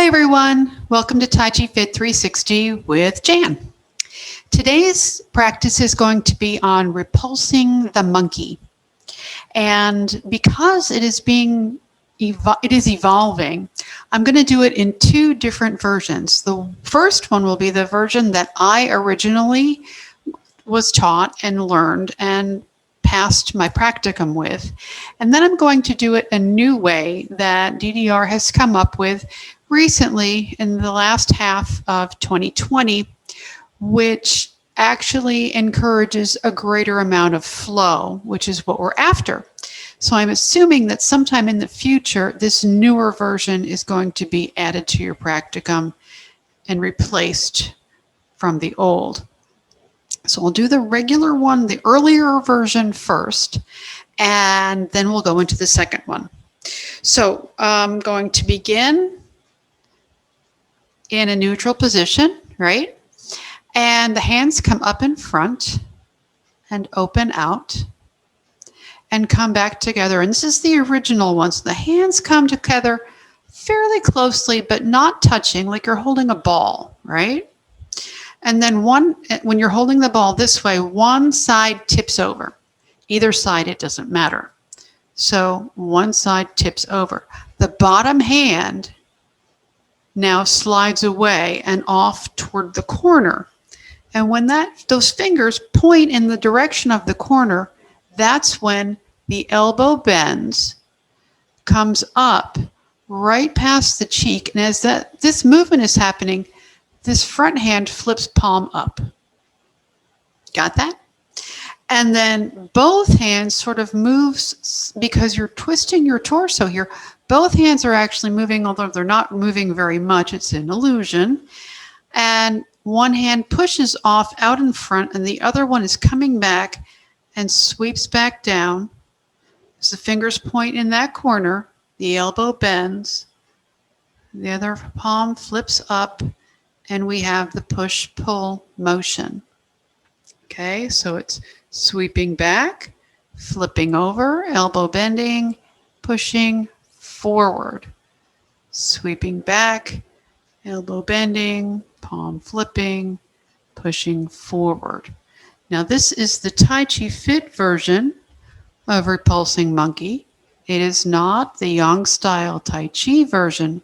Hi everyone, welcome to Tai Chi Fit 360 with Jan. Today's practice is going to be on repulsing the monkey. And because it is evolving, I'm going to do it in two different versions. The first one will be the version that I originally was taught and learned and passed my practicum with. And then I'm going to do it a new way that DDR has come up with recently in the last half of 2020, which actually encourages a greater amount of flow, which is what we're after. So I'm assuming that sometime in the future, this newer version is going to be added to your practicum and replaced from the old. So we'll do the regular one, the earlier version first, and then we'll go into the second one. So I'm going to begin in a neutral position, right? And the hands come up in front and open out and come back together. And this is the original one. So the hands come together fairly closely, but not touching, like you're holding a ball, right? And then when you're holding the ball this way, one side tips over. Either side, it doesn't matter. So one side tips over. The bottom hand now slides away and off toward the corner. And when those fingers point in the direction of the corner, that's when the elbow bends, comes up right past the cheek. And as this movement is happening, this front hand flips palm up. Got that? And then both hands sort of moves because you're twisting your torso here. Both hands are actually moving, although they're not moving very much. It's an illusion. And one hand pushes off out in front, and the other one is coming back and sweeps back down. As the fingers point in that corner, the elbow bends, the other palm flips up, and we have the push-pull motion. Okay, so it's sweeping back, flipping over, elbow bending, pushing forward, sweeping back, elbow bending, palm flipping, pushing forward. Now this is the Tai Chi Fit version of Repulsing Monkey. It is not the Yang style Tai Chi version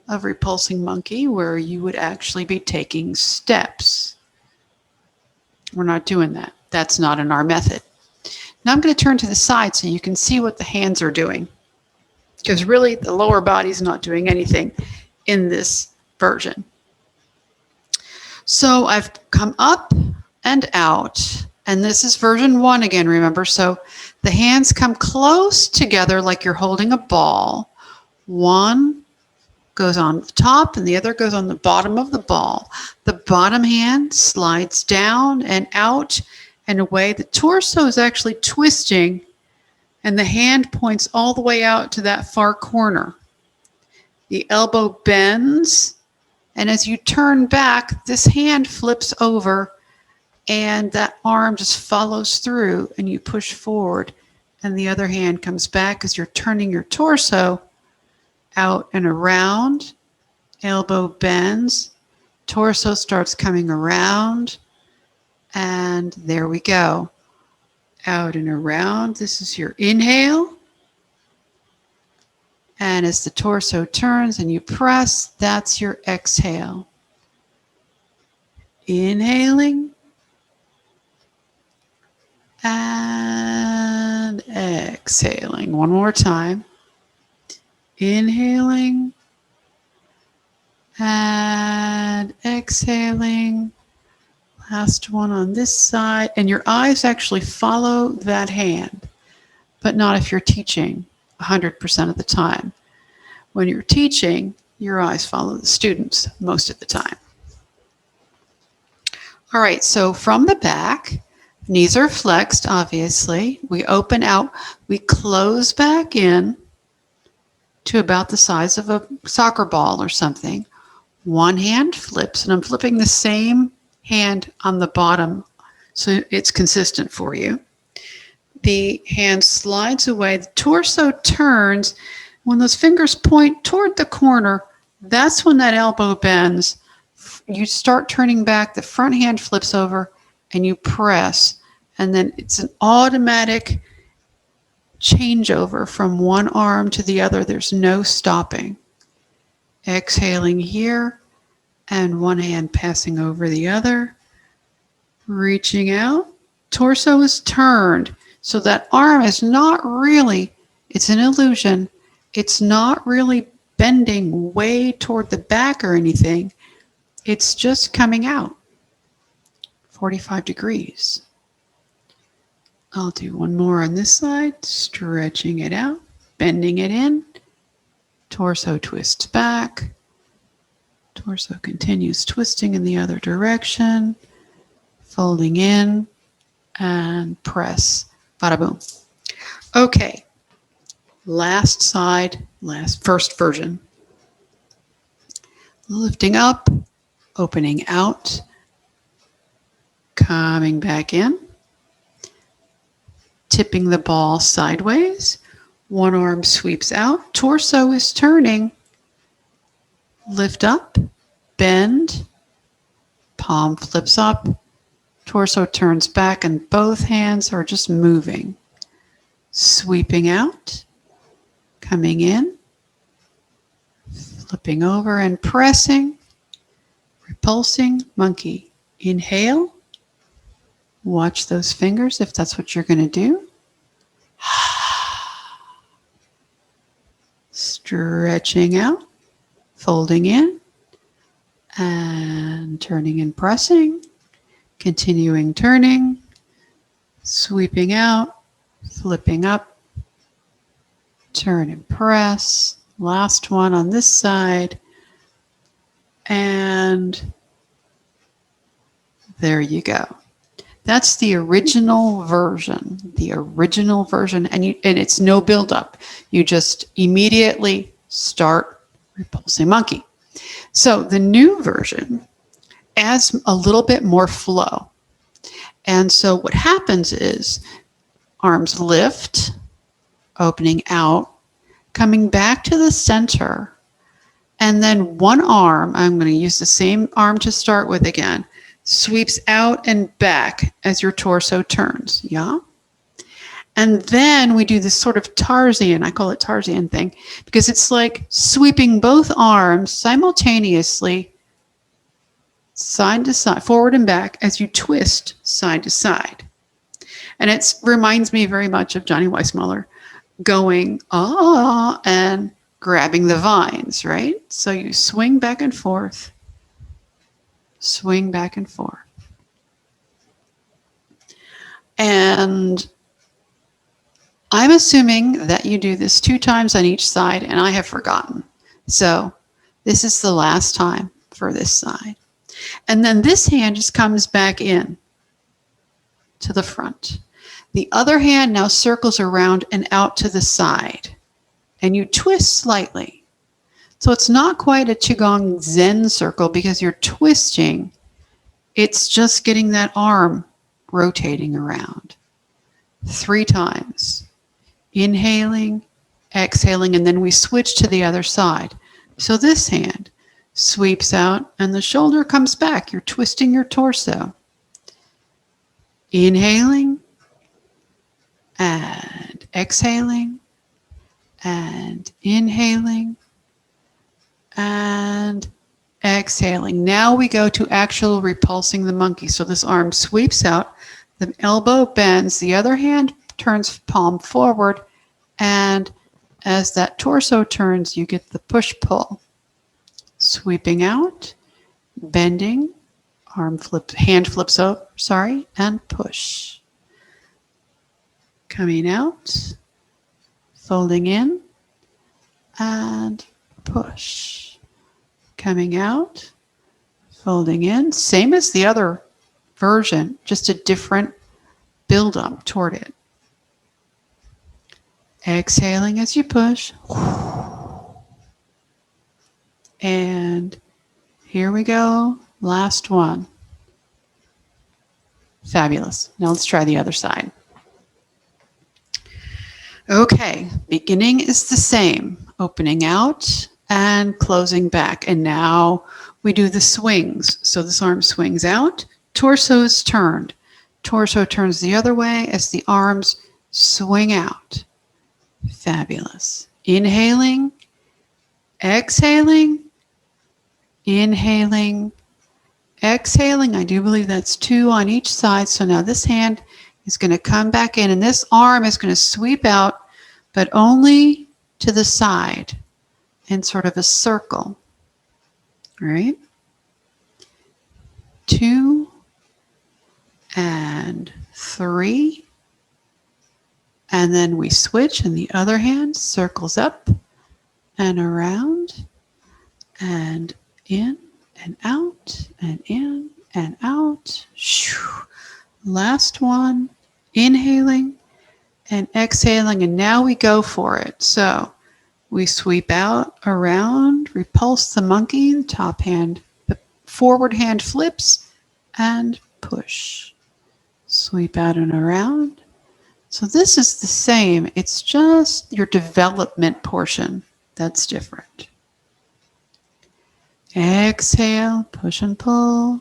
of Repulsing Monkey, where you would actually be taking steps. We're not doing that. That's not in our method. Now I'm going to turn to the side so you can see what the hands are doing, because really the lower body is not doing anything in this version. So I've come up and out, and this is version 1 again, remember? So the hands come close together like you're holding a ball. One goes on the top and the other goes on the bottom of the ball. The bottom hand slides down and out and away. The torso is actually twisting, and the hand points all the way out to that far corner. The elbow bends, and as you turn back, this hand flips over, and that arm just follows through, and you push forward, and the other hand comes back as you're turning your torso out and around. Elbow bends, torso starts coming around, and there we go. Out and around. This is your inhale. And as the torso turns and you press, that's your exhale. Inhaling and exhaling. One more time. Inhaling and exhaling. Last one on this side. And your eyes actually follow that hand, but not if you're teaching 100% of the time. When you're teaching, your eyes follow the students most of the time. All right, so from the back, knees are flexed, obviously. We open out, we close back in to about the size of a soccer ball or something. One hand flips, and I'm flipping the same hand on the bottom so it's consistent for you. The hand slides away, the torso turns. When those fingers point toward the corner, That's when that elbow bends. You start turning back, the front hand flips over, and you press. And then it's an automatic changeover from one arm to the other. There's no stopping. Exhaling here, and one hand passing over the other. Reaching out. Torso is turned. So that arm is not really, it's an illusion. It's not really bending way toward the back or anything. It's just coming out 45 degrees. I'll do one more on this side, stretching it out, bending it in. Torso twists back. Torso continues twisting in the other direction. Folding in and press. Bada boom. Okay. Last side, first version. Lifting up, opening out, coming back in, tipping the ball sideways. One arm sweeps out, torso is turning. Lift up, bend, palm flips up, torso turns back, and both hands are just moving. Sweeping out, coming in, flipping over and pressing. Repulsing monkey. Inhale. Watch those fingers if that's what you're going to do. Stretching out, folding in, and turning and pressing. Continuing turning, sweeping out, flipping up, turn and press. Last one on this side. And there you go. That's the original version. And it's no buildup. You just immediately start Repulsing Monkey. So the new version adds a little bit more flow. And so what happens is arms lift, opening out, coming back to the center, and then one arm, I'm going to use the same arm to start with again, sweeps out and back as your torso turns. Yeah. And then we do this sort of Tarzan, I call it Tarzan thing, because it's like sweeping both arms simultaneously side to side, forward and back as you twist side to side. And it reminds me very much of Johnny Weissmuller going, and grabbing the vines, right? So you swing back and forth, swing back and forth. And I'm assuming that you do this 2 times on each side, and I have forgotten. So this is the last time for this side. And then this hand just comes back in to the front. The other hand now circles around and out to the side. And you twist slightly. So it's not quite a Qigong Zen circle because you're twisting. It's just getting that arm rotating around. 3 times. Inhaling, exhaling, and then we switch to the other side. So this hand sweeps out and the shoulder comes back. You're twisting your torso. Inhaling and exhaling and inhaling and exhaling. Now we go to actual repulsing the monkey. So this arm sweeps out, the elbow bends, the other hand turns palm forward, and as that torso turns, you get the push-pull. Sweeping out, bending, hand flips over, and push. Coming out, folding in, and push. Coming out, folding in. Same as the other version, just a different build-up toward it. Exhaling as you push. And here we go. Last one. Fabulous. Now let's try the other side. Okay, beginning is the same. Opening out, and closing back. And now we do the swings. So this arm swings out, torso is turned. Torso turns the other way as the arms swing out. Fabulous. Inhaling, exhaling, inhaling, exhaling. I do believe that's 2 on each side. So now this hand is going to come back in and this arm is going to sweep out, but only to the side in sort of a circle. All right. 2 and 3. And then we switch and the other hand circles up and around and in and out and in and out. Last one, inhaling and exhaling. And now we go for it. So we sweep out, around, repulse the monkey, the top hand, the forward hand flips and push. Sweep out and around. So this is the same. It's just your development portion that's different. Exhale, push and pull.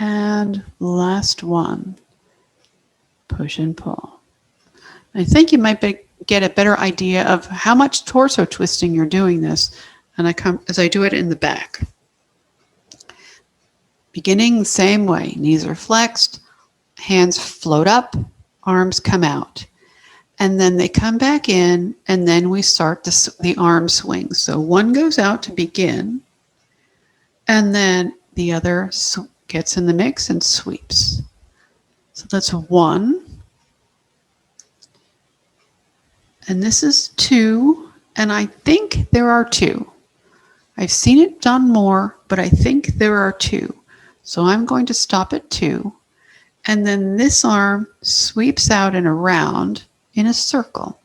And last one, push and pull. I think you might get a better idea of how much torso twisting you're doing this as I do it in the back. Beginning the same way. Knees are flexed, hands float up, arms come out. And then they come back in, and then we start the arm swing. So one goes out to begin, and then the other gets in the mix and sweeps. So that's 1. And this is 2, and I think there are 2. I've seen it done more, but I think there are 2. So I'm going to stop at 2. And then this arm sweeps out and around in a circle.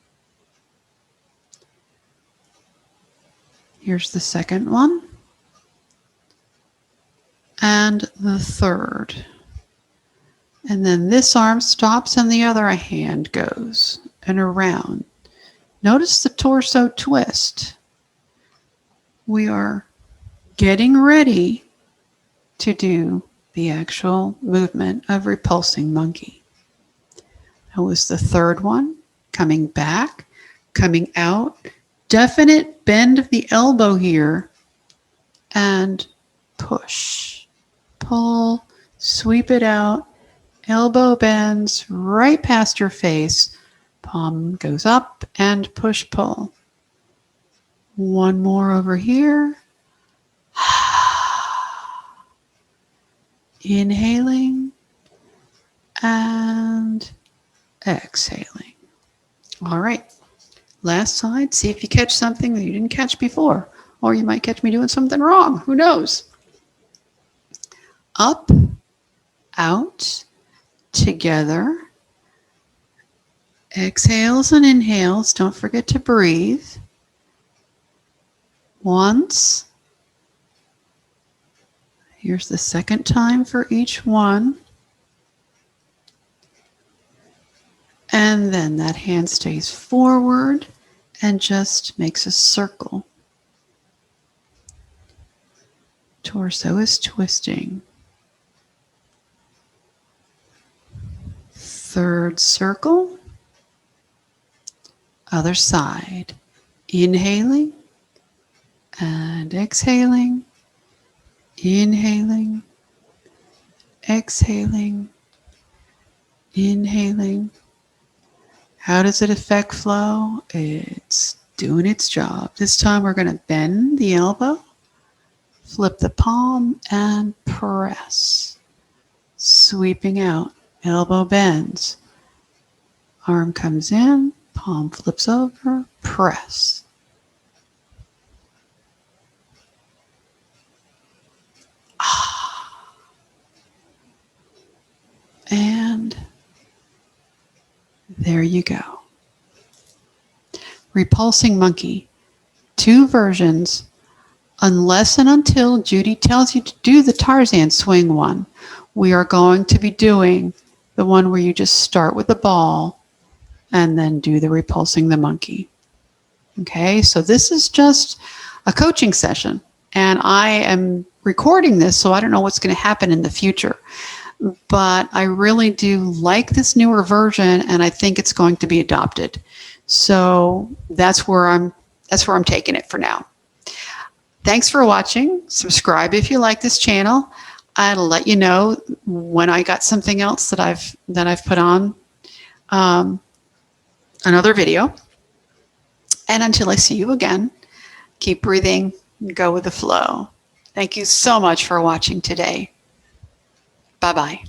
Here's the second one. And the third. And then this arm stops and the other hand goes and around. Notice the torso twist. We are getting ready to do the actual movement of repulsing monkey. That was the third one. Coming back, coming out. Definite bend of the elbow here. And push. Pull, sweep it out. Elbow bends right past your face. Palm goes up and push, pull. One more over here. Inhaling and exhaling. All right. Last side. See if you catch something that you didn't catch before. Or you might catch me doing something wrong. Who knows? Up, out, together. Exhales and inhales. Don't forget to breathe. Once. Here's the second time for each one. And then that hand stays forward and just makes a circle. Torso is twisting. Third circle. Other side. Inhaling and exhaling. Inhaling, exhaling, inhaling. How does it affect flow? It's doing its job. This time we're going to bend the elbow, flip the palm, and press. Sweeping out, elbow bends. Arm comes in, palm flips over, press. And there you go. Repulsing monkey. 2 versions, unless and until Judy tells you to do the Tarzan swing one. We are going to be doing the one where you just start with the ball and then do the repulsing the monkey. Okay, so this is just a coaching session. And I am recording this, so I don't know what's going to happen in the future. But I really do like this newer version, and I think it's going to be adopted. So that's where I'm taking it for now. Thanks for watching. Subscribe if you like this channel. I'll let you know when I got something else that I've put on another video. And until I see you again, keep breathing, go with the flow. Thank you so much for watching today. Bye-bye.